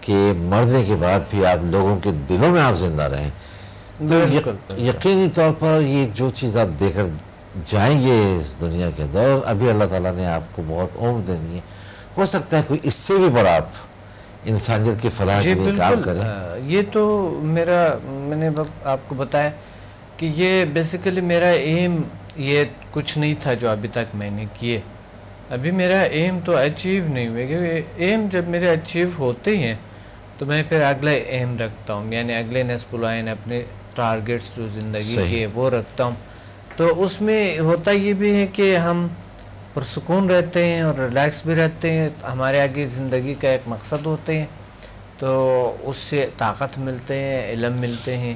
کہ مرنے کے بعد بھی آپ لوگوں کے دلوں میں آپ زندہ رہیں. تو یقینی طور پر یہ جو چیز آپ دے کر جائیں گے اس دنیا کے اندر، اور ابھی اللہ تعالیٰ نے آپ کو بہت عمر دینی ہے، ہو سکتا ہے کوئی اس سے بھی بڑا آپ انسانیت کی فلاح کے لیے کام کریں. یہ تو میں نے آپ کو بتایا کہ یہ بیسیکلی میرا ایم یہ کچھ نہیں تھا جو ابھی تک میں نے کیے. ابھی میرا ایم تو اچیو نہیں ہوئے، کیونکہ ایم جب میرے اچیو ہوتے ہیں تو میں پھر اگلا ایم رکھتا ہوں، یعنی اگلے نصب العین اپنے ٹارگیٹس جو زندگی کے وہ رکھتا ہوں. تو اس میں ہوتا یہ بھی ہے کہ ہم پرسکون رہتے ہیں اور ریلیکس بھی رہتے ہیں. ہمارے آگے زندگی کا ایک مقصد ہوتے ہیں، تو اس سے طاقت ملتے ہیں، علم ملتے ہیں،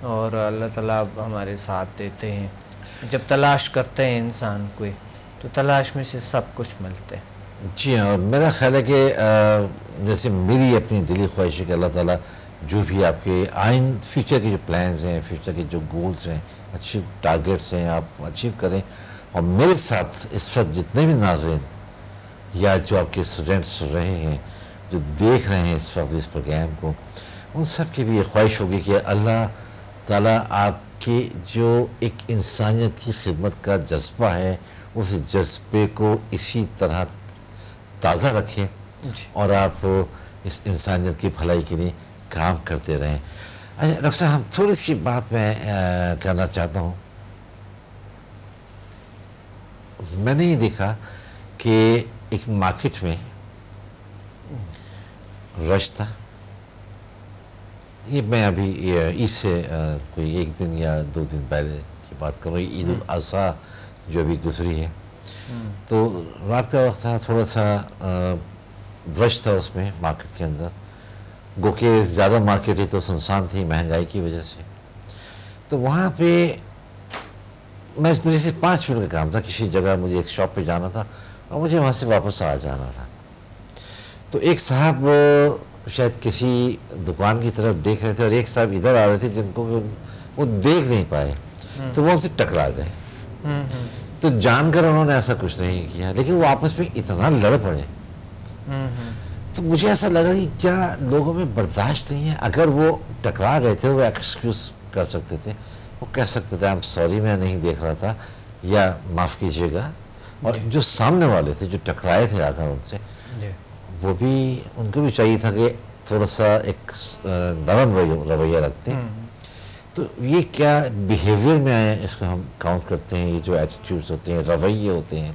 اور اللہ تعالیٰ ہمارے ساتھ دیتے ہیں. جب تلاش کرتے ہیں انسان کوئی تو تلاش میں سے سب کچھ ملتے ہیں. جی ہاں، میرا خیال ہے کہ جیسے میری اپنی دلی خواہش ہے کہ اللہ تعالیٰ جو بھی آپ کے فیوچر کے جو پلانز ہیں، فیوچر کے جو گولز ہیں، اچھی ٹارگیٹس ہیں، آپ اچیو کریں. اور میرے ساتھ اس وقت جتنے بھی ناظرین یا جو آپ کے اسٹوڈنٹس سن رہے ہیں، جو دیکھ رہے ہیں اس وقت اس پروگرام کو، ان سب کی بھی یہ خواہش ہوگی کہ اللہ تعالیٰ آپ کے جو ایک انسانیت کی خدمت کا جذبہ ہے، اس جذبے کو اسی طرح تازہ رکھیں اور آپ اس انسانیت کی بھلائی کے لیے کام کرتے رہیں. اچھا ڈاکٹر صاحب، ہم تھوڑی سی بات میں کرنا چاہتا ہوں. میں نے یہ دیکھا کہ ایک مارکیٹ میں رش تھا. یہ میں ابھی عید سے کوئی 1 دن یا 2 دن پہلے کی بات کر رہا ہوں، عید الاضحیٰ جو ابھی گزری ہے. تو رات کا وقت تھا، تھوڑا سا رش تھا اس میں مارکیٹ کے اندر، گو کہ زیادہ مارکیٹ ہی تو سنسان تھی مہنگائی کی وجہ سے. تو وہاں پہ میرے سے 5 منٹ کا کام تھا، کسی جگہ مجھے ایک شاپ پہ جانا تھا اور مجھے وہاں سے واپس آ جانا تھا. تو ایک صاحب شاید کسی دکان کی طرف دیکھ رہے تھے اور ایک صاحب ادھر آ رہے تھے جن کو وہ دیکھ نہیں پائے، تو وہ ان سے ٹکرا گئے. تو جان کر انہوں نے ایسا کچھ نہیں کیا، لیکن وہ آپس میں اتنا لڑ پڑے. تو مجھے ایسا لگا کہ کیا لوگوں میں برداشت نہیں ہے؟ اگر وہ ٹکرا گئے تھے وہ ایکسکیوز کر سکتے تھے، وہ کہہ سکتے تھے سوری میں نہیں دیکھ رہا تھا یا معاف کیجیے گا. اور جو سامنے والے تھے جو ٹکرائے تھے آ کر ان سے، وہ بھی ان کو بھی چاہیے تھا کہ تھوڑا سا ایک نرم رویہ رکھتے. تو یہ کیا بیہیویئر میں آئے، اس کو ہم کاؤنٹ کرتے ہیں، یہ جو ایٹیٹیوڈز ہوتے ہیں، رویے ہوتے ہیں،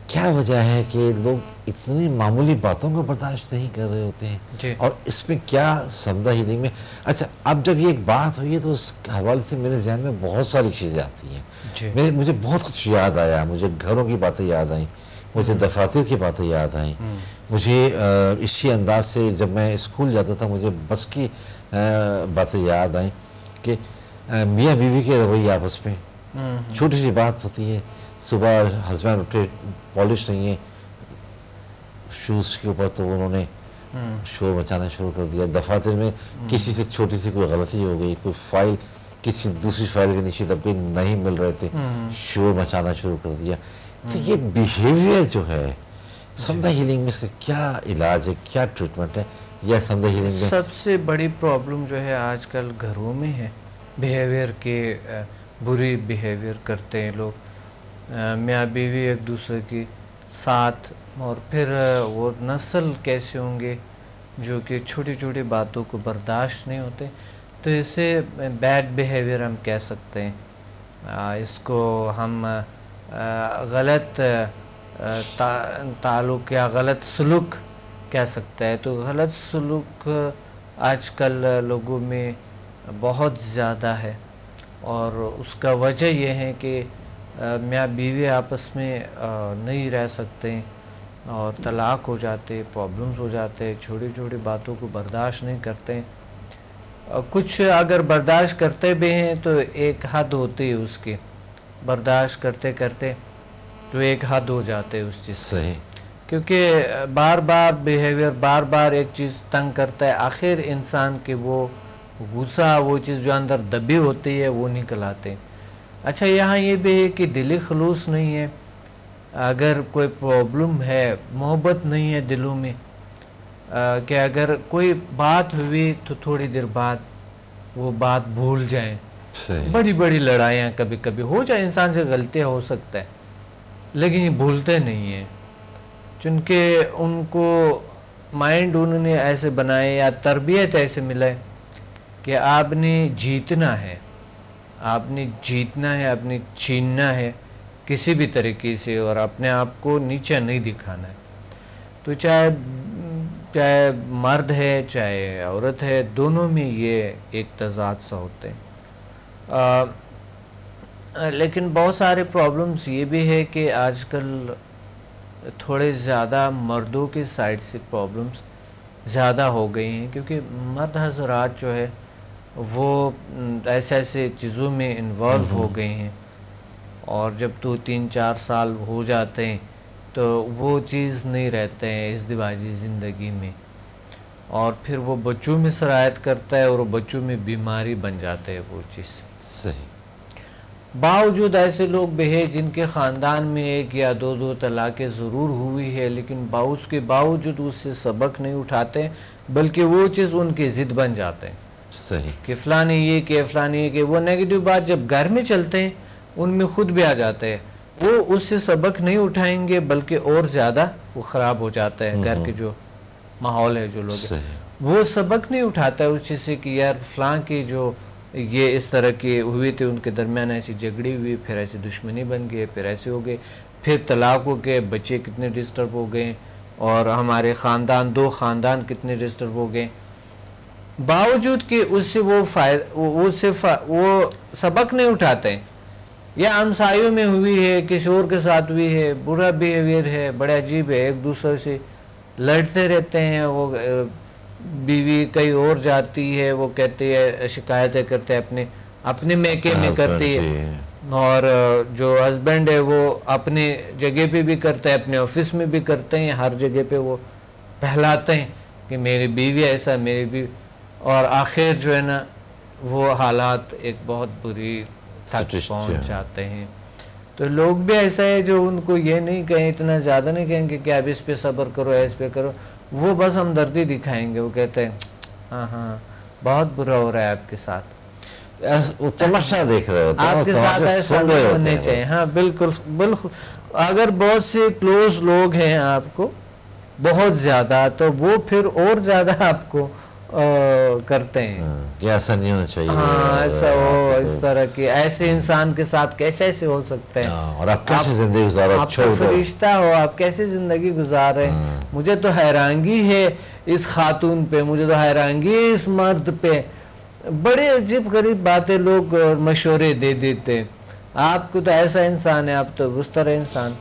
کیا وجہ ہے کہ لوگ اتنی معمولی باتوں کو برداشت نہیں کر رہے ہوتے ہیں؟ اور اس میں کیا سمدہ ہیلنگ میں، اچھا اب جب یہ ایک بات ہوئی ہے تو اس حوالے سے میرے ذہن میں بہت ساری چیزیں آتی ہیں. مجھے بہت کچھ یاد آیا، مجھے گھروں کی باتیں یاد آئیں، مجھے دفاتر کی باتیں یاد آئیں. مجھے اسی انداز سے جب میں اسکول جاتا تھا مجھے بس کی باتیں یاد آئیں کہ میاں بیوی کے رویے آپس میں، چھوٹی سی بات ہوتی ہے، صبح ہسبینڈ اٹھے پالش نہیں ہے شوز کے اوپر تو انہوں نے شور مچانا شروع کر دیا. دفاتر میں کسی سے چھوٹی سی کوئی غلطی ہو گئی، کوئی فائل کسی دوسری فائل کے نیچے دبے نہیں مل رہے تھے، شور مچانا شروع کر دیا. تو یہ بیہیویئر جو ہے سمدہ ہیلنگ میں اس کا کیا علاج ہے، کیا ٹریٹمنٹ ہے؟ یا سمدہ ہیلنگ میں سب سے بڑی پرابلم جو ہے آج کل گھروں میں ہے، بیہیویئر کے بری بیہیویئر کرتے ہیں لوگ، میاں بیوی ایک دوسرے کی ساتھ. اور پھر وہ نسل کیسے ہوں گے جو کہ چھوٹی چھوٹی باتوں کو برداشت نہیں ہوتے. تو اسے بیڈ بیہیویئر ہم کہہ سکتے ہیں. اس کو ہم غلط تعلق یا غلط سلوک کہہ سکتے ہیں. تو غلط سلوک آج کل لوگوں میں بہت زیادہ ہے، اور اس کا وجہ یہ ہے کہ میاں بیوی آپس میں نہیں رہ سکتے اور طلاق ہو جاتے، پرابلمز ہو جاتے، چھوٹی چھوٹی باتوں کو برداشت نہیں کرتے. کچھ اگر برداشت کرتے بھی ہیں تو ایک حد ہوتی ہے اس کی، برداشت کرتے کرتے تو ایک حد ہو جاتے اس چیز سے، کیونکہ بار بار بیہیویئر، بار بار ایک چیز تنگ کرتا ہے، آخر انسان کے وہ غصہ، وہ چیز جو اندر دبی ہوتی ہے وہ نکل آتے. اچھا یہاں یہ بھی ہے کہ دلی خلوص نہیں ہے. اگر کوئی پرابلم ہے، محبت نہیں ہے دلوں میں، کہ اگر کوئی بات ہوئی تو تھوڑی دیر بعد وہ بات بھول جائیں. بڑی بڑی لڑائیاں کبھی کبھی ہو جائے, انسان سے غلطیاں ہو سکتا ہے, لیکن یہ بھولتے نہیں ہیں, چونکہ ان کو مائنڈ انہوں نے ایسے بنائے یا تربیت ایسے ملے کہ آپ نے جیتنا ہے, آپ نے جیتنا ہے, آپ نے چھیننا ہے کسی بھی طریقے سے, اور اپنے آپ کو نیچا نہیں دکھانا ہے. تو چاہے مرد ہے چاہے عورت ہے, دونوں میں یہ ایک تضاد سا ہوتے ہیں. لیکن بہت سارے پرابلمس یہ بھی ہے کہ آج کل تھوڑے زیادہ مردوں کے سائڈ سے پرابلمس زیادہ ہو گئی ہیں, کیونکہ مرد حضرات جو ہے وہ ایسے چیزوں میں انوالو ہو گئے ہیں, اور جب 2-3-4 سال ہو جاتے ہیں تو وہ چیز نہیں رہتے ہیں ازدواجی زندگی میں, اور پھر وہ بچوں میں سرایت کرتا ہے اور وہ بچوں میں بیماری بن جاتے ہے وہ چیز. صحیح. باوجود ایسے لوگ بھی ہیں جن کے خاندان میں 1 یا 2 طلاقیں ضرور ہوئی ہے, لیکن اس کے باوجود اس سے سبق نہیں اٹھاتے, بلکہ وہ چیز ان کی ضد بن جاتے ہیں. صحیح. کہ فلانے یہ کہ فلانے یہ کہ, وہ نیگیٹو بات جب گھر میں چلتے ہیں ان میں خود بھی آ جاتے ہیں, وہ اس سے سبق نہیں اٹھائیں گے بلکہ اور زیادہ وہ خراب ہو جاتا ہے. گھر کے جو ماحول ہے, جو لوگ وہ سبق نہیں اٹھاتا ہے اس چیز سے کہ یار فلاں کی جو یہ اس طرح کے ہوئے تھے, ان کے درمیان ایسی جھگڑی ہوئی, پھر ایسی دشمنی بن گئے, پھر ایسے ہو گئے, پھر طلاق ہو گئے, بچے کتنے ڈسٹرب ہو گئے, اور ہمارے خاندان 2 خاندان کتنے ڈسٹرب ہو گئے, باوجود کہ اس سے وہ سبق نہیں اٹھاتے ہیں. یا ہمسایوں میں ہوئی ہے, کسی اور کے ساتھ ہوئی ہے, برا بیہیویئر ہے, بڑے عجیب ہے, ایک دوسرے سے لڑتے رہتے ہیں, وہ بیوی کہیں اور جاتی ہے, وہ کہتے ہیں شکایتیں کرتے ہیں اپنے میکے میں کرتی ہے, اور جو ہسبینڈ ہے وہ اپنے جگہ پہ بھی کرتا ہے, اپنے آفس میں بھی کرتے ہیں, ہر جگہ پہ وہ پہلاتے ہیں کہ میری بیوی ایسا, میری بیوی, اور آخر جو ہے نا وہ حالات ایک بہت بری تک پہنچ جاتے ہیں. تو لوگ بھی ایسا ہے جو ان کو یہ نہیں کہیں, اتنا زیادہ نہیں کہیں گے کہ اب اس پہ صبر کرو, اس پہ کرو, وہ بس ہمدردی دکھائیں گے, وہ کہتے ہیں ہاں بہت برا ہو رہا ہے آپ کے ساتھ, وہ تماشا دیکھ رہے ہوتے ہیں, آپ کے ساتھ ایسا نہیں ہونے چاہیے. ہاں بالکل بالکل. اگر بہت سے کلوز لوگ ہیں آپ کو بہت زیادہ, تو وہ پھر اور زیادہ آپ کو کرتے ہیں کہ ایسا نہیں ہونا چاہیے, ہاں ایسا ہو, اس طرح کی, ایسے انسان کے ساتھ کیسے ہو سکتا ہے, اور آپ کیسے زندگی گزارو, آپ تو فرشتہ ہو, آپ کیسے زندگی گزار رہے ہیں. مجھے تو حیرانگی ہے اس خاتون پہ, مجھے تو حیرانگی ہے اس مرد پہ, بڑے عجیب غریب باتیں لوگ مشورے دے دیتے ہیں, آپ کو تو ایسا انسان ہے, آپ تو اس طرح انسان.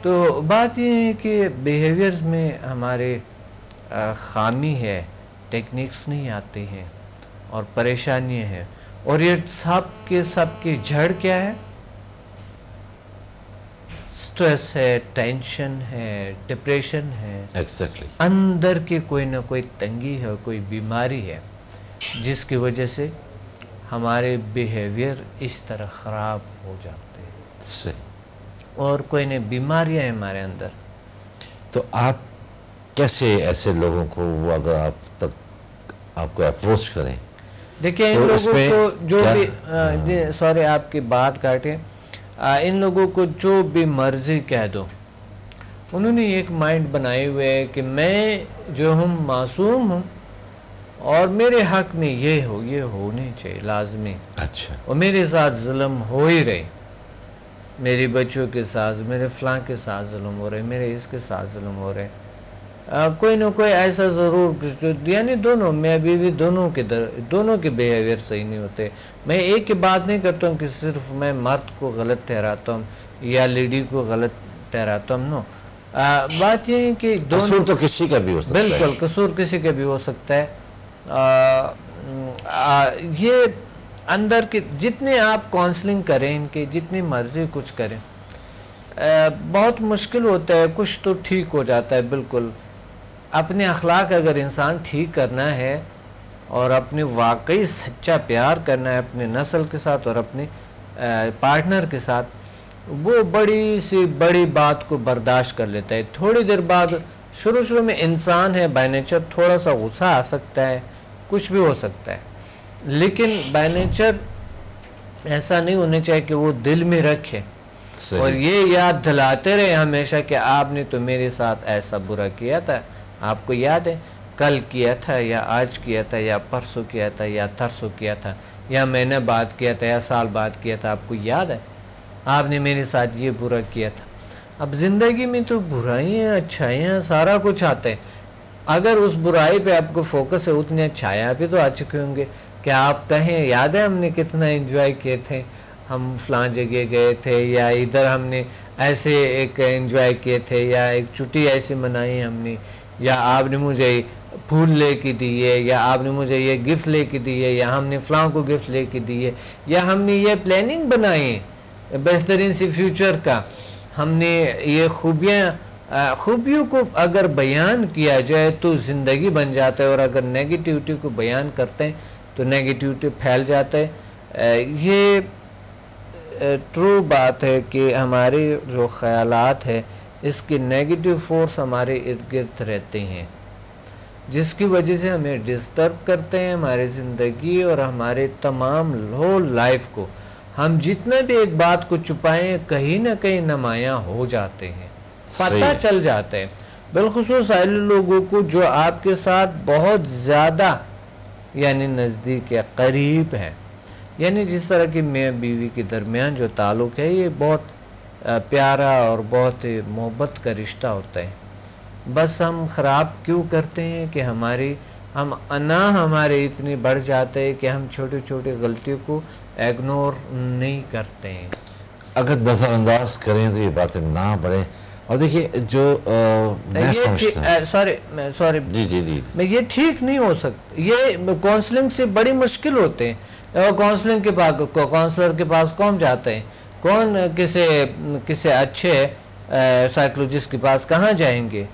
تو بات یہ ہے کہ بیہیویئرز میں ہمارے خامی ہے, ٹیکنیکس نہیں آتے ہیں, اور پریشانیاں ہیں, اور یہ سب کے جڑ کیا ہے, سٹریس ہے, ٹینشن ہے, ڈپریشن ہے, اندر کی کوئی نہ کوئی تنگی ہے, کوئی بیماری ہے, جس کی وجہ سے ہمارے بیہیویئر اس طرح خراب ہو جاتے ہیں, اور کوئی نہ بیماریاں ہیں ہمارے اندر. تو آپ کیسے ایسے لوگوں کو, وہ اگر آپ کو اپروچ کریں, دیکھیں ان لوگوں کو جو بھی, سوری آپ کی بات کاٹیں, ان لوگوں کو جو بھی مرضی کہہ دو, انہوں نے ایک مائنڈ بنائے ہوئے ہے کہ میں جو ہوں معصوم ہوں, اور میرے حق میں یہ ہونے چاہیے لازمی, اچھا, اور میرے ساتھ ظلم ہو ہی رہے, میرے بچوں کے ساتھ, میرے فلاں کے ساتھ ظلم ہو رہے, میرے اس کے ساتھ ظلم ہو رہے, کوئی نہ کوئی ایسا ضرور, یعنی دونوں, میں ابھی بھی دونوں کے بیہیویئر صحیح نہیں ہوتے. میں ایک کی بات نہیں کرتا ہوں کہ صرف میں مرد کو غلط ٹھہراتا ہوں یا لیڈی کو غلط ٹھہراتا ہوں, نو, بات یہ ہے کہ قصور تو کسی کا بھی ہو سکتا ہے, بالکل قصور کسی کا بھی ہو سکتا ہے. یہ اندر کے جتنے آپ کاؤنسلنگ کریں, ان کے جتنی مرضی کچھ کریں, بہت مشکل ہوتا ہے, کچھ تو ٹھیک ہو جاتا ہے بالکل. اپنے اخلاق اگر انسان ٹھیک کرنا ہے, اور اپنے واقعی سچا پیار کرنا ہے اپنے نسل کے ساتھ اور اپنے پارٹنر کے ساتھ, وہ بڑی سی بڑی بات کو برداشت کر لیتا ہے. تھوڑی دیر بعد شروع میں انسان ہے بائی نیچر تھوڑا سا غصہ آ سکتا ہے, کچھ بھی ہو سکتا ہے, لیکن بائی نیچر ایسا نہیں ہونا چاہیے کہ وہ دل میں رکھے اور یہ یاد دلاتے رہے ہمیشہ کہ آپ نے تو میرے ساتھ ایسا برا کیا تھا, آپ کو یاد ہے کل کیا تھا یا آج کیا تھا یا پرسوں کیا تھا یا ترسوں کیا تھا یا مہینے بعد کیا تھا یا سال بعد کیا تھا, آپ کو یاد ہے آپ نے میرے ساتھ یہ برا کیا تھا. اب زندگی میں تو برائیاں اچھائیاں سارا کچھ آتے ہیں, اگر اس برائی پہ آپ کو فوکس ہے اتنی اچھائیاں بھی تو آ چکے ہوں گے کہ آپ کہیں یاد ہے ہم نے کتنا انجوائے کیے تھے, ہم فلاں جگہ گئے تھے یا ادھر ہم نے ایسے ایک انجوائے کیے تھے یا ایک چھٹی ایسی منائی ہم نے, یا آپ نے مجھے پھول لے کے دیے یا آپ نے مجھے یہ گفٹ لے کے دیے یا ہم نے فلاں کو گفٹ لے کے دیے یا ہم نے یہ پلاننگ بنائی بہترین سی فیوچر کا, ہم نے یہ خوبیوں کو اگر بیان کیا جائے تو زندگی بن جاتا ہے, اور اگر نیگیٹیوٹی کو بیان کرتے ہیں تو نیگیٹیوٹی پھیل جاتا ہے. یہ ٹرو بات ہے کہ ہمارے جو خیالات ہے اس کے نیگیٹیو فورس ہمارے ارد گرد رہتے ہیں, جس کی وجہ سے ہمیں ڈسٹرب کرتے ہیں ہماری زندگی اور ہمارے تمام ہول لائف کو. ہم جتنا بھی ایک بات کو چھپائیں کہیں نہ کہیں نمایاں ہو جاتے ہیں, پتہ چل جاتا ہے, بالخصوص ایسے لوگوں کو جو آپ کے ساتھ بہت زیادہ یعنی نزدیک یا قریب ہیں, یعنی جس طرح کہ میاں بیوی کے درمیان جو تعلق ہے یہ بہت پیارا اور بہت محبت کا رشتہ ہوتا ہے. بس ہم خراب کیوں کرتے ہیں کہ ہمارے اتنی بڑھ جاتے ہیں کہ ہم چھوٹی چھوٹی غلطیوں کو ایگنور نہیں کرتے ہیں. اگر نظر انداز کریں تو یہ باتیں نہ بڑھیں. اور دیکھیے جو میں سمجھتا ہوں سوری جی میں یہ ٹھیک نہیں ہو سکتا, یہ کونسلنگ سے بڑی مشکل ہوتے ہیں. کونسلنگ کے پاس کونسلر کے پاس کون جاتے ہیں, کون کسی اچھے سائیکولوجسٹ کے پاس کہاں جائیں گے,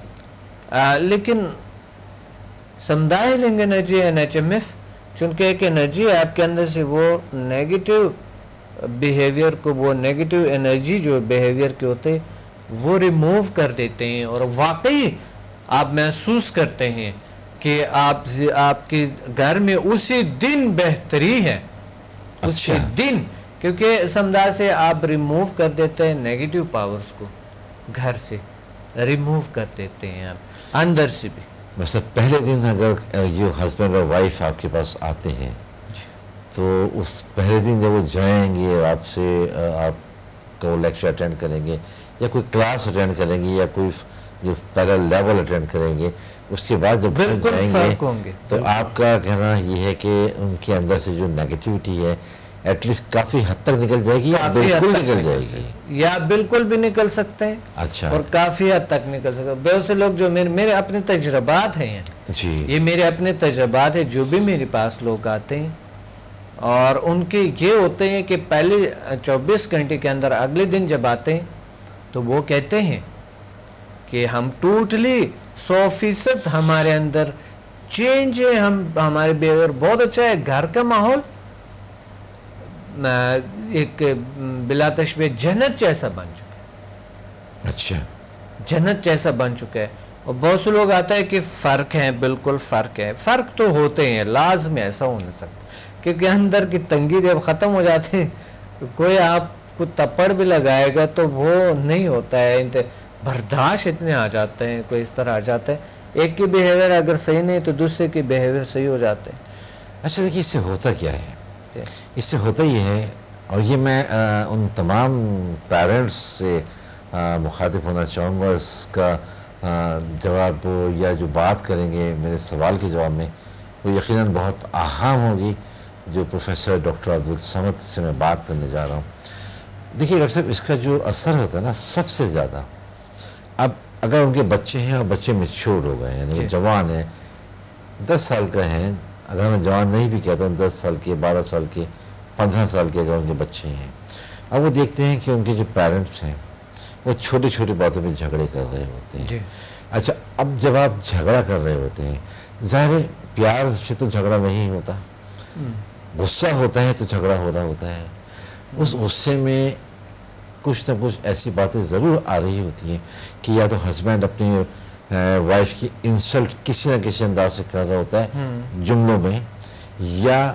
لیکن سمدائے لنگ انرجی NHMF چونکہ ایک انرجی ہے آپ کے اندر سے, وہ نیگیٹیو بیہیویئر کو, وہ نیگیٹیو انرجی جو بیہیویئر کے ہوتے وہ ریموو کر دیتے ہیں, اور واقعی آپ محسوس کرتے ہیں کہ آپ کے گھر میں اسی دن بہتری ہے, اسی دن, کیونکہ سمدھا سے آپ ریموو کر دیتے ہیں نیگیٹیو پاورز کو, گھر سے ریموو کر دیتے ہیں آپ اندر سے بھی. ویسے پہلے دن اگر یہ ہسبینڈ اور وائف آپ کے پاس آتے ہیں تو اس پہلے دن جب وہ جائیں گے آپ سے, آپ کو لیکچر اٹینڈ کریں گے یا کوئی کلاس اٹینڈ کریں گے یا کوئی جو پہلا لیول اٹینڈ کریں گے, اس کے بعد جب جائیں گے تو آپ کا کہنا یہ ہے کہ ان کے اندر سے جو نیگیٹیوٹی ہے ایٹ لیسٹ کافی حد تک نکل جائے گی یا بالکل نکل جائے گی, یا بالکل بھی نکل سکتے ہیں. اچھا, اور کافی حد تک نکل سکتے ہیں. بہت سے لوگ جو میرے اپنے تجربات ہیں جی, یہ میرے اپنے تجربات ہیں, جو بھی میرے پاس لوگ آتے ہیں اور ان کے یہ ہوتے ہیں کہ پہلے 24 گھنٹے کے اندر اگلے دن جب آتے ہیں تو وہ کہتے ہیں کہ ہم ٹوٹلی 100% ہمارے اندر چینج ہے, ہمارے بیہیویئر بہت اچھا ہے, گھر کا ماحول ایک بلا تشبیہ جنت جیسا بن چکا ہے. اچھا, جنت جیسا بن چکا ہے. اور بہت سے لوگ آتا ہے کہ فرق ہے, بالکل فرق ہے, فرق تو ہوتے ہیں, لازم ایسا ہو نہیں سکتا, کیونکہ اندر کی تنگی جب ختم ہو جاتے ہیں کوئی آپ کو تپڑ بھی لگائے گا تو وہ نہیں ہوتا ہے, برداشت اتنے آ جاتے ہیں, کوئی اس طرح آ جاتا ہے, ایک کی بیہیویئر اگر صحیح نہیں تو دوسرے کی بیہیویئر صحیح ہو جاتے ہیں. اچھا دیکھیے اس سے ہوتا کیا ہے, اس سے ہوتا یہ ہے, اور یہ میں ان تمام پیرنٹس سے مخاطب ہونا چاہوں گا, اس کا جواب یا جو بات کریں گے میرے سوال کے جواب میں وہ یقیناً بہت اہم ہوگی, جو پروفیسر ڈاکٹر عبدالصمد سے میں بات کرنے جا رہا ہوں. دیکھیے ڈاکٹر صاحب, اس کا جو اثر ہوتا ہے نا سب سے زیادہ, اب اگر ان کے بچے ہیں اور بچے میچور ہو گئے ہیں, یعنی وہ جوان ہیں, 10 سال کا ہیں, اگر میں جوان نہیں بھی کہتا ہوں, 10 سال کے, 12 سال کے, 15 سال کے اگر ان کے بچے ہیں, اب وہ دیکھتے ہیں کہ ان کے جو پیرنٹس ہیں وہ چھوٹی چھوٹی باتوں پہ جھگڑے کر رہے ہوتے ہیں. اچھا, اب جب آپ جھگڑا کر رہے ہوتے ہیں, ظاہر پیار سے تو جھگڑا نہیں ہوتا, غصہ ہوتا ہے تو جھگڑا ہو رہا ہوتا ہے. اس غصے میں کچھ نہ کچھ ایسی باتیں ضرور آ رہی ہوتی ہیں کہ یا تو ہسبینڈ اپنی وائف کی انسلٹ کسی نہ کسی انداز سے کر رہا ہوتا ہے جملوں میں، یا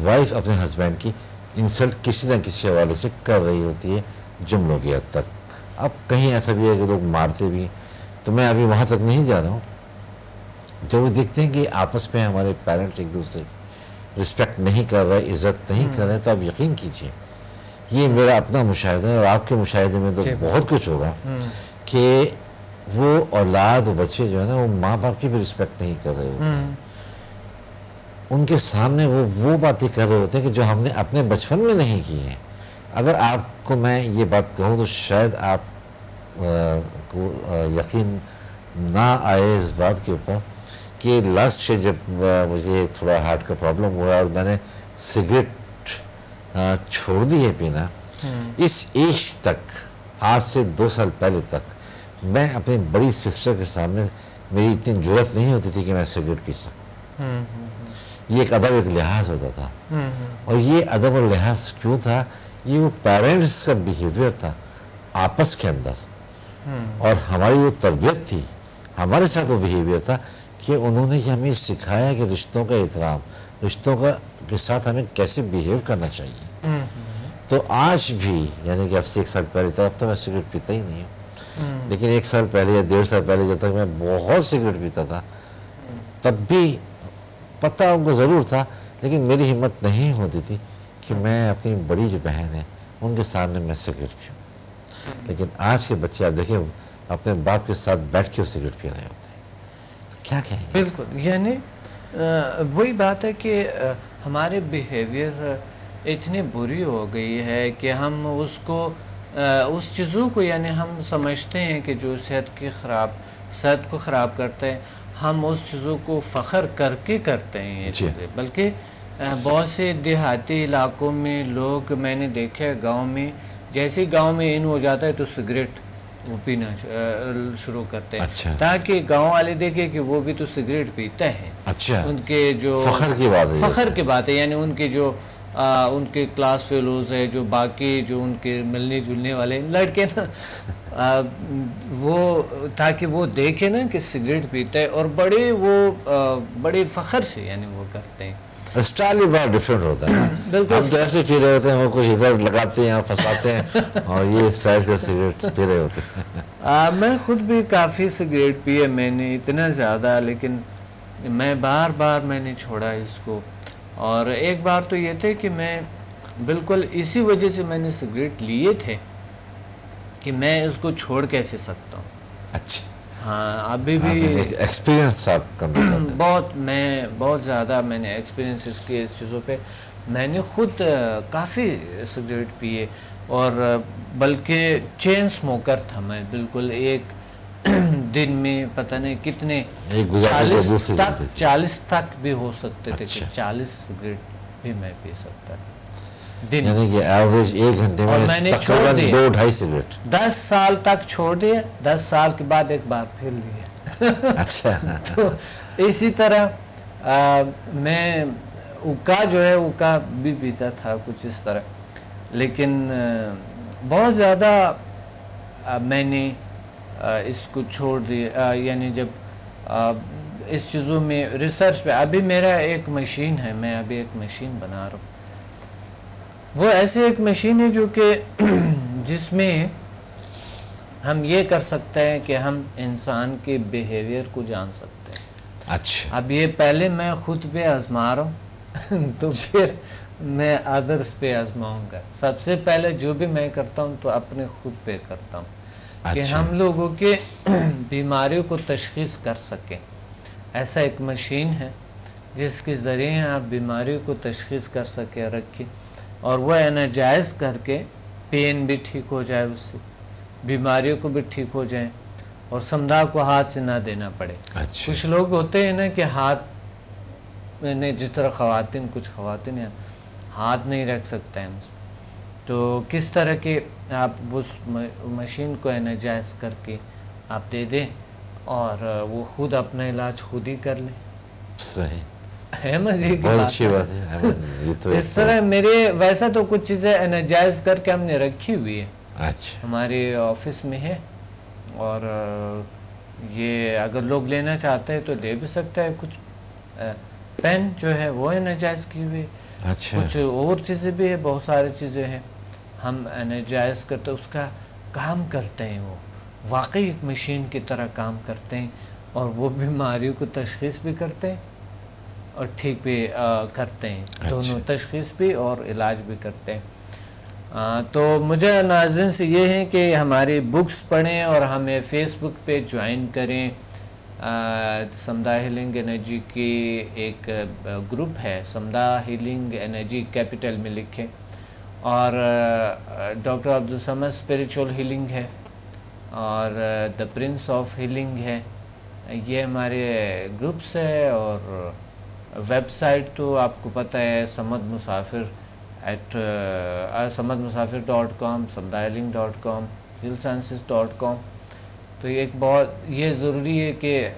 وائف اپنے ہسبینڈ کی انسلٹ کسی نہ کسی حوالے سے کر رہی ہوتی ہے جملوں کی حد تک. اب کہیں ایسا بھی ہے کہ لوگ مارتے بھی ہیں، تو میں ابھی وہاں تک نہیں جا رہا ہوں. جب وہ دیکھتے ہیں کہ آپس میں ہمارے پیرنٹس ایک دوسرے کی رسپیکٹ نہیں کر رہے، عزت نہیں کر رہے، تو آپ یقین کیجئے یہ میرا اپنا مشاہدہ ہے، اور آپ کے مشاہدے میں تو بہت کچھ ہوگا کہ وہ اولاد و بچے جو ہے نا وہ ماں باپ کی بھی رسپیکٹ نہیں کر رہے ہوتے ہیں. ان کے سامنے وہ باتیں کر رہے ہوتے ہیں کہ جو ہم نے اپنے بچپن میں نہیں کی ہیں. اگر آپ کو میں یہ بات کہوں تو شاید آپ کو یقین نہ آئے اس بات کے اوپر کہ لاسٹ سے جب مجھے تھوڑا ہارٹ کا پرابلم ہوا اور میں نے سگریٹ چھوڑ دی ہے پینا، اس ایج تک، آج سے 2 سال پہلے تک، میں اپنی بڑی سسٹر کے سامنے میری اتنی جرأت نہیں ہوتی تھی کہ میں سگریٹ پی سکوں. یہ ایک ادب، ایک لحاظ ہوتا تھا. اور یہ ادب اور لحاظ کیوں تھا؟ یہ وہ پیرنٹس کا بیہیویئر تھا آپس کے اندر، اور ہماری وہ تربیت تھی، ہمارے ساتھ وہ بیہیویئر تھا کہ انہوں نے ہمیں سکھایا کہ رشتوں کا احترام، رشتوں کے ساتھ ہمیں کیسے بیہیو کرنا چاہیے. تو آج بھی، یعنی کہ اب سے 1 سال پہلے تک، اب تو میں سگریٹ پیتا ہی نہیں ہوں، لیکن 1 سال پہلے یا 1.5 سال پہلے جب تک میں بہت سگریٹ پیتا تھا، تب بھی پتہ ان کو ضرور تھا، لیکن میری ہمت نہیں ہوتی تھی کہ میں اپنی بڑی جو بہن ہے ان کے سامنے میں سگریٹ پیوں. لیکن آج کے بچے آپ دیکھیں اپنے باپ کے ساتھ بیٹھ کے وہ سگریٹ پی رہے ہوتے ہیں، تو کیا کہیں گے؟ بالکل، یعنی وہی بات ہے کہ ہمارے بیہیویئر اتنی بری ہو گئی ہے کہ ہم اس چیزوں کو، یعنی ہم سمجھتے ہیں کہ جو صحت کو خراب کرتے ہیں، ہم اس چیزوں کو فخر کر کے کرتے ہیں یہ چیزیں. بلکہ بہت سے دیہاتی علاقوں میں لوگ، میں نے دیکھا ہے گاؤں میں، جیسے گاؤں میں ان ہو جاتا ہے تو سگریٹ وہ پینا شروع کرتے ہیں، تاکہ گاؤں والے دیکھیں کہ وہ بھی تو سگریٹ پیتا ہے. ان کے جو فخر کی بات ہے، یعنی ان کے جو ان کے کلاس فیلوز ہے، جو باقی جو ان کے ملنے جلنے والے لڑکے نا، وہ تاکہ وہ دیکھیں نا کہ سگریٹ پیتا ہے، اور بڑے فخر سے یعنی وہ کرتے ہیں. اسٹائل ہی بہت ڈفرینٹ ہوتا ہے. ہم تو ایسے پی رہے ہوتے ہیں، وہ کچھ ادھر لگاتے ہیں، پھنساتے ہیں، اور یہ اسٹائل سے سگریٹ پی رہے ہوتے ہیں. میں خود بھی کافی سگریٹ پیے، میں نے اتنا زیادہ، لیکن میں بار میں نے چھوڑا اس کو. اور ایک بار تو یہ تھے کہ میں بالکل اسی وجہ سے میں نے سگریٹ لیے تھے کہ میں اس کو چھوڑ کیسے سکتا ہوں. اچھا. ہاں، ابھی بھی ایکسپیرینس بہت زیادہ میں نے ایکسپیرینس اس کی اس چیزوں پہ. میں نے خود کافی سگریٹ پیے، اور بلکہ چین سموکر تھا میں بالکل. ایک دن میں پتہ نہیں کتنے 40 تک بھی ہو سکتے تھے کہ 40 سگریٹ بھی میں پی سکتا دن. یعنی کہ ایوریج 1 گھنٹے میں نے چھوڑ دیا 2-2.5 سگریٹ. 10 سال تک چھوڑ دیا، 10 سال کے بعد ایک بار پھر لیا. اچھا. تو اسی طرح میں اوکا جو ہے اوکا بھی پیتا تھا کچھ اس طرح. لیکن بہت زیادہ میں نے اس کو چھوڑ دیا. یعنی جب اس چیزوں میں ریسرچ پہ، ابھی میرا ایک مشین ہے، میں ابھی ایک مشین بنا رہا ہوں. وہ ایسے ایک مشین ہے جو کہ جس میں ہم یہ کر سکتے ہیں کہ ہم انسان کے بیہیویئر کو جان سکتے ہیں. اچھا. اب یہ پہلے میں خود پہ آزما رہا ہوں تو پھر میں ادرس پہ آزماؤں گا. سب سے پہلے جو بھی میں کرتا ہوں تو اپنے خود پہ کرتا ہوں کہ ہم لوگوں کے بیماریوں کو تشخیص کر سکیں. ایسا ایک مشین ہے جس کے ذریعے آپ بیماریوں کو تشخیص کر سکیں، رکھیں، اور وہ انرجائز کر کے پین بھی ٹھیک ہو جائے، اس سے بیماریوں کو بھی ٹھیک ہو جائیں، اور سمدھا کو ہاتھ سے نہ دینا پڑے. کچھ لوگ ہوتے ہیں نا کہ ہاتھ میں، جس طرح کچھ خواتین ہیں ہاتھ نہیں رکھ سکتے ہیں، تو کس طرح کے آپ اس مشین کو انرجائز کر کے آپ دے دیں اور وہ خود اپنا علاج خود ہی کر لیں. صحیح ہے مزے کی بہت اچھی بات ہے. اس طرح میرے ویسا تو کچھ چیزیں انرجائز کر کے ہم نے رکھی ہوئی ہے. اچھا. ہمارے آفس میں ہے، اور یہ اگر لوگ لینا چاہتے ہیں تو لے بھی سکتا ہے. کچھ پین جو ہے وہ ہے ناجائز کی ہوئی, کچھ اور چیزیں بھی ہے, بہت ساری چیزیں ہیں ہم ناجائز کرتے, اس کا کام کرتے ہیں, وہ واقعی ایک مشین کی طرح کام کرتے ہیں, اور وہ بیماریوں کو تشخیص بھی کرتے ہیں اور ٹھیک بھی کرتے ہیں, دونوں تشخیص بھی اور علاج بھی کرتے ہیں. تو مجھے ناظرین سے یہ ہے کہ ہماری بکس پڑھیں اور ہمیں فیس بک پہ جوائن کریں. سمدھا ہیلنگ انرجی کی ایک گروپ ہے, سمدھا ہیلنگ انرجی کیپٹل میں لکھیں, اور ڈاکٹر عبدالصمد اسپریچول ہیلنگ ہے, اور دا پرنس آف ہیلنگ ہے. یہ ہمارے گروپس ہے, اور ویب سائٹ تو آپ کو پتہ ہے صمد مسافر samadmusafir.com, samdhahealing.com, zilsciences.com. تو یہ ایک بہت یہ ضروری ہے کہ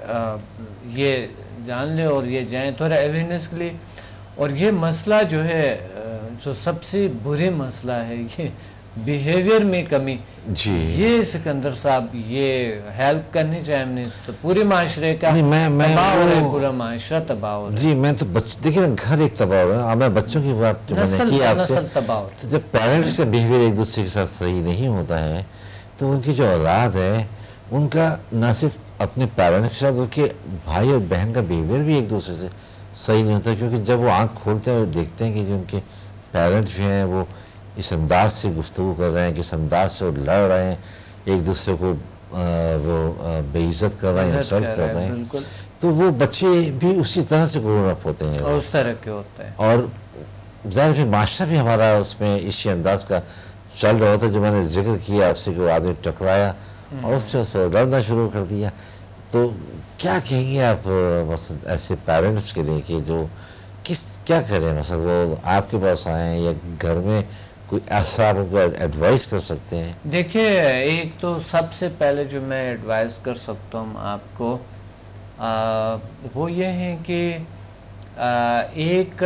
یہ جان لیں اور یہ جائیں تھوڑا اویئرنیس کے لیے. اور یہ مسئلہ جو ہے جو سب سے بری مسئلہ ہے, یہ بیہیویئر میں کمی, یہ سکندر صاحب یہ ہیلپ کرنی چاہیے ہم نے, تو پورے معاشرے کا تباہ ہو رہا ہے, پورا معاشرہ تباہ ہو رہا ہے. جی میں تو دیکھیں گھر ایک تباہ ہو رہا ہے. میں بچوں کی بات جو میں نے کی آپ سے, تو جب پیرنٹس کا بیہیویئر ایک دوسرے کے ساتھ صحیح نہیں ہوتا ہے تو ان کی جو اولاد ہے ان کا نہ صرف اپنے پیرنٹس کے ساتھ بلکہ بھائی اور بہن کا بیہیویئر بھی ایک دوسرے سے صحیح نہیں ہوتا, کیونکہ جب وہ آنکھ کھولتے ہیں اور دیکھتے ہیں کہ جو ان کے پیرنٹس جو ہیں وہ اس انداز سے گفتگو کر رہے ہیں, کس انداز سے وہ لڑ رہے ہیں, ایک دوسرے کو وہ بے عزت کر رہے ہیں, انسلٹ کر رہے ہیں, تو وہ بچے بھی اسی طرح سے گرو اپ ہوتے ہیں, اور اس طرح کے ہوتے ہیں, اور ظاہر پھر معاشرہ بھی ہمارا اس میں اسی انداز کا چل رہا ہوتا ہے. جو میں نے ذکر کیا آپ سے کہ وہ آدمی ٹکرایا اور اس سے اس پر لڑنا شروع کر دیا. تو کیا کہیں گے آپ مثلا ایسے پیرنٹس کے لیے کہ جو کیا کریں, مثلا وہ آپ کے پاس آئیں یا گھر میں کوئی ایسا آپ ان کو ایڈوائز کر سکتے ہیں؟ دیکھیں, ایک تو سب سے پہلے جو میں ایڈوائز کر سکتا ہوں آپ کو وہ یہ ہے کہ ایک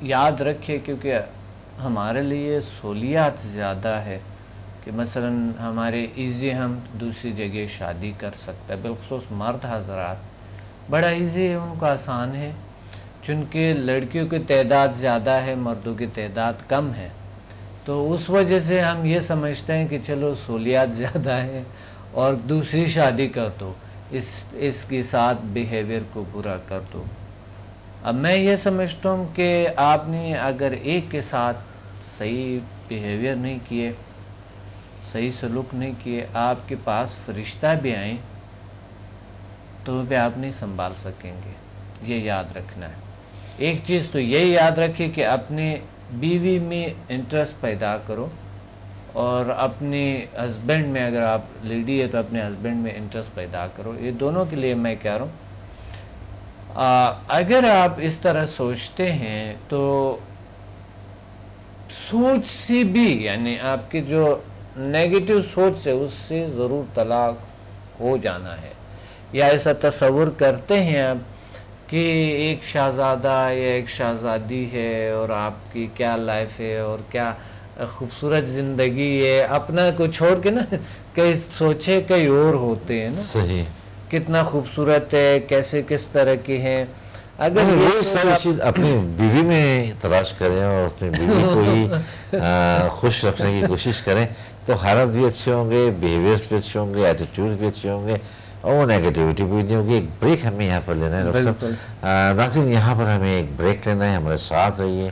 یاد رکھے, کیونکہ ہمارے لیے سہولیات زیادہ ہے کہ مثلا ہمارے ایزی ہم دوسری جگہ شادی کر سکتے ہیں, بالخصوص مرد حضرات بڑا ایزی ہے, ان کو آسان ہے, چونکہ لڑکیوں کی تعداد زیادہ ہے, مردوں کی تعداد کم ہے, تو اس وجہ سے ہم یہ سمجھتے ہیں کہ چلو سہولیات زیادہ ہیں اور دوسری شادی کر دو, اس کے ساتھ بیہیویئر کو برا کر دو. اب میں یہ سمجھتا ہوں کہ آپ نے اگر ایک کے ساتھ صحیح بیہیویئر نہیں کیے, صحیح سلوک نہیں کیے, آپ کے پاس فرشتہ بھی آئیں تو بھی آپ نہیں سنبھال سکیں گے, یہ یاد رکھنا ہے. ایک چیز تو یہ یاد رکھیں کہ اپنے بیوی میں انٹرسٹ پیدا کرو, اور اپنے ہسبینڈ میں, اگر آپ لیڈی ہے تو اپنے ہسبینڈ میں انٹرسٹ پیدا کرو. یہ دونوں کے لیے میں کہہ رہا ہوں, اگر آپ اس طرح سوچتے ہیں تو سوچ سے بھی, یعنی آپ کی جو نیگیٹو سوچ سے, اس سے ضرور طلاق ہو جانا ہے. یا ایسا تصور کرتے ہیں آپ کہ ایک شہزادہ یا ایک شہزادی ہے اور آپ کی کیا لائف ہے اور کیا خوبصورت زندگی ہے, اپنا کو چھوڑ کے نا کئی سوچے کئی اور ہوتے ہیں نا, صحیح, کتنا خوبصورت ہے, کیسے کس طرح کی ہیں. اگر وہ ساری چیز اپنی بیوی میں تلاش کریں اور اپنی بیوی کو ہی خوش رکھنے کی کوشش کریں تو حالت بھی اچھے ہوں گے, بیہیویئرس بھی اچھے ہوں گے, ایٹیٹیوڈ بھی اچھے ہوں گے, اور وہ نیگیٹیوٹی بھی نہیں ہوگی. ایک بریک ہمیں یہاں پر لینا ہے ڈاکٹر صاحب. ناظرین, یہاں پر ہمیں ایک بریک لینا ہے, ہمارے ساتھ رہیے,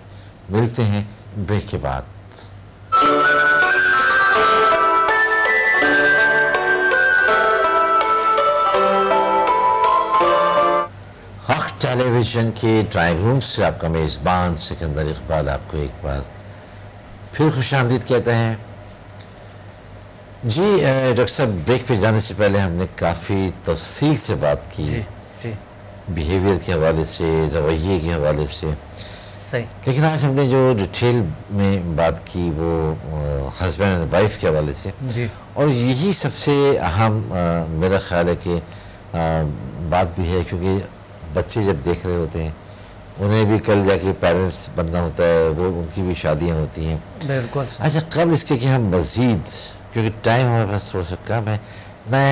ملتے ہیں بریک کے بعد. حق ٹیلی ویژن کے ڈرائنگ روم سے آپ کا میزبان سکندر اقبال آپ کو ایک بار پھر خوش آمدید کہتے ہیں. جی ڈاکٹر صاحب, بریک پہ جانے سے پہلے ہم نے کافی تفصیل سے بات کی, بیہیویئر کے حوالے سے, رویے کے حوالے سے, صحیح, لیکن آج ہم نے جو ڈیٹیل میں بات کی وہ ہسبینڈ اینڈ وائف کے حوالے سے, اور یہی سب سے اہم میرا خیال ہے کہ بات بھی ہے, کیونکہ بچے جب دیکھ رہے ہوتے ہیں انہیں بھی کل جا کے پیرنٹس بننا ہوتا ہے, وہ ان کی بھی شادیاں ہوتی ہیں. بالکل. اچھا, قبل اس کے کہ ہم مزید, کیونکہ ٹائم ہمارے پاس تھوڑا سا کم ہے, میں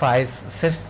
5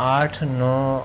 8, 9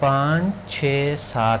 5, 6, 7।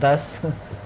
10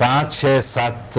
5, 6, 7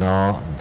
9,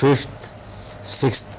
5th, 6th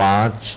5,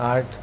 8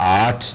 8,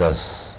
10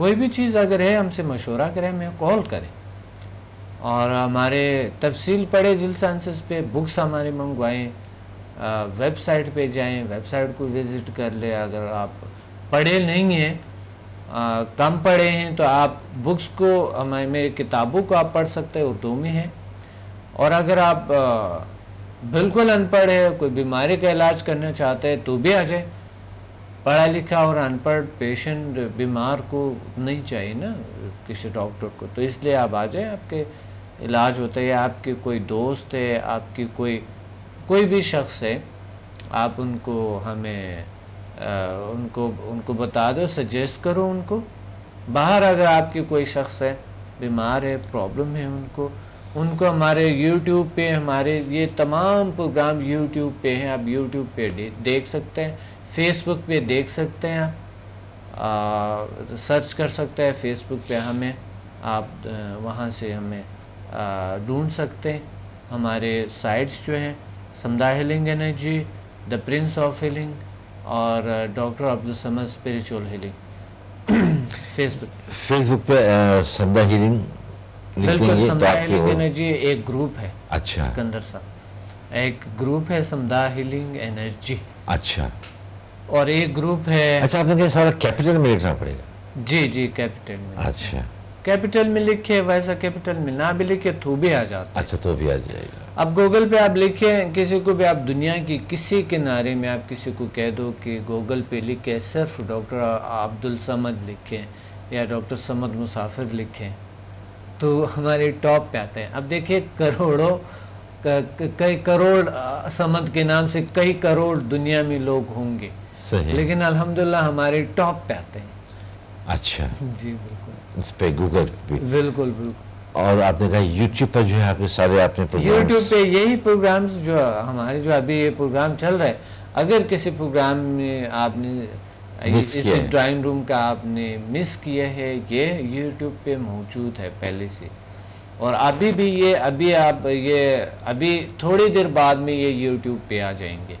کوئی بھی چیز اگر ہے ہم سے مشورہ کریں، ہمیں کال کریں، اور ہمارے تفصیل پڑھے جل سائنسز پہ، بکس ہماری منگوائیں، ویب سائٹ پہ جائیں، ویب سائٹ کو وزٹ کر لیں. اگر آپ پڑھے نہیں ہیں، کم پڑھے ہیں، تو آپ بکس کو، میری کتابوں کو آپ پڑھ سکتے ہیں، اردو میں ہیں. اور اگر آپ بالکل ان پڑھ ہے، کوئی بیماری کا علاج کرنا چاہتے ہیں تو بھی آ جائے. پڑھا لکھا اور ان پڑھ پیشنٹ بیمار کو نہیں چاہیے نا کسی ڈاکٹر کو، تو اس لیے آپ آ جائیں، آپ کے علاج ہوتا ہے. یا آپ کے کوئی دوست ہے، آپ کی کوئی بھی شخص ہے، آپ ان کو ہمیں ان کو بتا دو، سجیسٹ کرو ان کو. باہر اگر آپ کی کوئی شخص ہے، بیمار ہے، پرابلم ہے، ان کو ہمارے یوٹیوب پہ، ہمارے یہ تمام پروگرام یوٹیوب پہ ہیں، آپ یوٹیوب پہ دیکھ سکتے ہیں، فیس بک پہ دیکھ سکتے ہیں، آپ سرچ کر سکتے ہیں فیس بک پہ ہمیں، آپ وہاں سے ہمیں ڈھونڈ سکتے ہیں. ہمارے سائٹس جو ہیں، Samadha healing energy, the prince of healing, اور doctor Abdul Samad spiritual healing. Facebook پہ سمدھا ہیلنگ لکھتے بالکل، ہیں تو سمدھا آپ کی ہیلنگ انرجی ایک گروپ ہے. اچھا سکندر صاحب، ایک گروپ ہے سمدھا ہیلنگ انرجی، اچھا اور ایک گروپ ہے. اچھا، آپ نے کہا سارا کیپٹل میں لکھنا پڑے گا؟ جی کیپٹل میں. اچھا کیپٹل میں لکھے، ویسا کیپٹل میں نہ بھی لکھے تو بھی آ جاتا ہے. اچھا، تو بھی آ جائے گا. اب گوگل پہ آپ لکھیں، کسی کو بھی آپ دنیا کی کسی کنارے میں آپ کسی کو کہہ دو کہ گوگل پہ لکھیں صرف ڈاکٹر عبدالصمد لکھیں یا ڈاکٹر صمد مسافر لکھیں، تو ہمارے ٹاپ پہ آتے ہیں. اب دیکھیں کئی کروڑ صمد کے نام سے کئی کروڑ دنیا میں لوگ ہوں گے، صحیح، لیکن الحمدللہ ہمارے ٹاپ پہ آتے ہیں. اچھا، جی بالکل، اس پہ گوگل پہ. بالکل. اور آپ نے کہا یوٹیوب پر جو ہے آپ کے سارے آپ نے یوٹیوب پہ یہی پروگرامز جو ہمارے، جو ابھی یہ پروگرام چل رہا ہے، اگر کسی پروگرام میں آپ نے اس ڈرائنگ روم کا آپ نے مس کیا ہے، یہ یوٹیوب پہ موجود ہے پہلے سے. اور ابھی بھی ابھی تھوڑی دیر بعد میں یہ یوٹیوب پہ آ جائیں گے.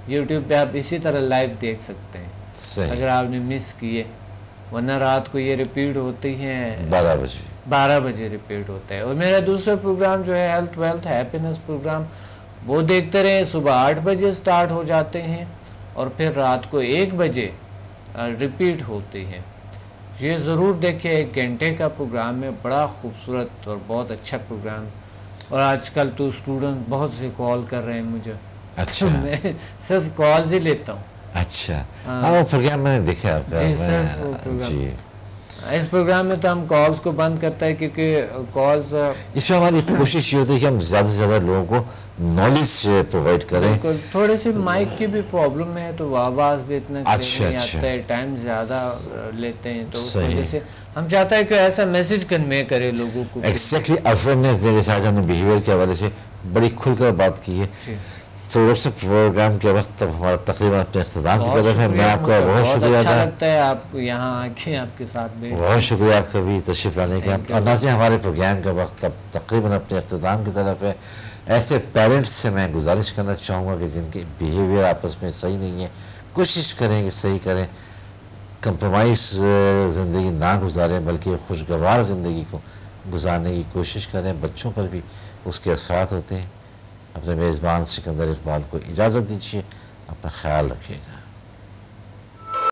یوٹیوب پہ آپ اسی طرح لائیو دیکھ سکتے ہیں اگر آپ نے مس کیے، ورنہ رات کو یہ ریپیٹ ہوتی ہیں 12 بجے ریپیٹ ہوتا ہے. اور میرا دوسرا پروگرام جو ہے ہیلتھ ویلتھ ہیپینس پروگرام، وہ دیکھتے رہے. صبح 8 بجے سٹارٹ ہو جاتے ہیں اور پھر رات کو 1 بجے ریپیٹ ہوتے ہیں. یہ ضرور دیکھیں، 1 گھنٹے کا پروگرام ہے، بڑا خوبصورت اور بہت اچھا پروگرام. اور آج کل تو اسٹوڈنٹ بہت سے کال کر رہے ہیں مجھے. اچھا، میں صرف کالز ہی لیتا ہوں. اچھا، وہ پروگرام میں نے دیکھا آپ کا. جی سر، اس پروگرام میں تو ہم کالز کو بند کرتا ہے، کیونکہ کالز، اس میں ہماری کوشش یہ ہوتی ہے کہ ہم زیادہ سے زیادہ لوگوں کو نالج پرووائڈ کریں. بالکل. تھوڑی سی مائک کی بھی پرابلم ہے، تو آواز بھی اتنا نہیں آتا ہے، ٹائم زیادہ لیتے ہیں، تو اس وجہ سے ہم چاہتے ہیں کہ ایسا میسج کنوے کرے لوگوں کو. ایگزیکٹلی اویئرنیس دے. جیسے آج ہم نے بیہیویئر کے حوالے سے بڑی کھل کر بات کی ہے. تو اس پروگرام کے وقت تب ہمارا تقریباً اپنے اختتام کی طرف ہے. میں آپ کا بہت شکریہ ادا. اچھا لگتا ہے آپ یہاں آ کے آپ کے ساتھ بھی. بہت شکریہ آپ کا بھی تشریف لانے کا. اور ناظرین، ہمارے پروگرام کا وقت اب تقریباً اپنے اختتام کی طرف ہے. ایسے پیرنٹس سے میں گزارش کرنا چاہوں گا کہ جن کے بیہیویئر آپس میں صحیح نہیں ہے، کوشش کریں کہ صحیح کریں. کمپرومائز زندگی نہ گزاریں، بلکہ خوشگوار زندگی کو گزارنے کی کوشش کریں. بچوں پر بھی اس کے اثرات ہوتے ہیں. اپنے میزبان سکندر اقبال کو اجازت دیجیے. اپنا خیال رکھیے گا.